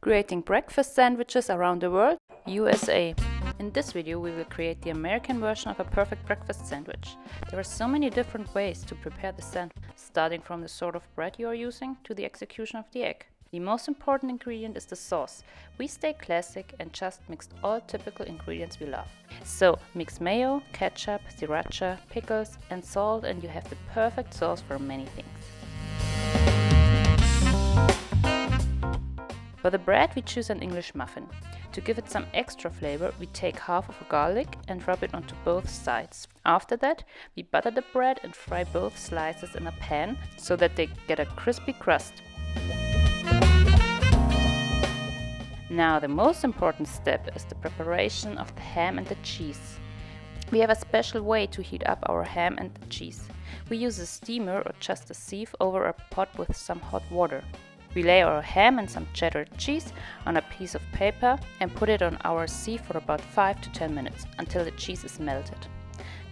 Creating breakfast sandwiches around the world, USA. In this video we will create the American version of a perfect breakfast sandwich. There are so many different ways to prepare the sandwich, starting from the sort of bread you are using to the execution of the egg. The most important ingredient is the sauce. We stay classic and just mixed all typical ingredients we love. So mix mayo, ketchup, sriracha, pickles and salt and you have the perfect sauce for many things. For the bread we choose an English muffin. To give it some extra flavor we take half of a garlic and rub it onto both sides. After that we butter the bread and fry both slices in a pan so that they get a crispy crust. Now the most important step is the preparation of the ham and the cheese. We have a special way to heat up our ham and the cheese. We use a steamer or just a sieve over a pot with some hot water. We lay our ham and some cheddar cheese on a piece of paper and put it on our sieve for about 5 to 10 minutes until the cheese is melted.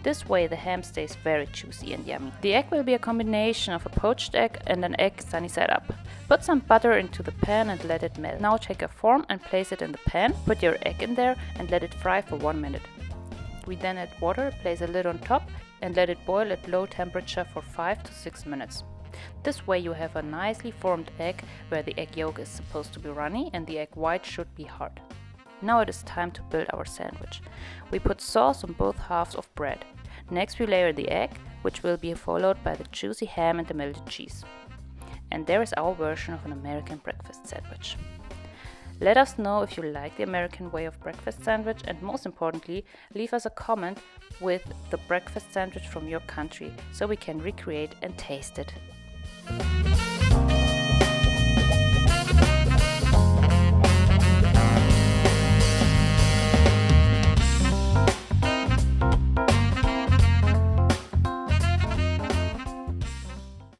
This way the ham stays very juicy and yummy. The egg will be a combination of a poached egg and an egg sunny side up. Put some butter into the pan and let it melt. Now take a form and place it in the pan, put your egg in there and let it fry for 1 minute. We then add water, place a lid on top and let it boil at low temperature for 5 to 6 minutes. This way you have a nicely formed egg where the egg yolk is supposed to be runny and the egg white should be hard. Now it is time to build our sandwich. We put sauce on both halves of bread. Next we layer the egg, which will be followed by the juicy ham and the melted cheese. And there is our version of an American breakfast sandwich. Let us know if you like the American way of breakfast sandwich and most importantly, leave us a comment with the breakfast sandwich from your country so we can recreate and taste it.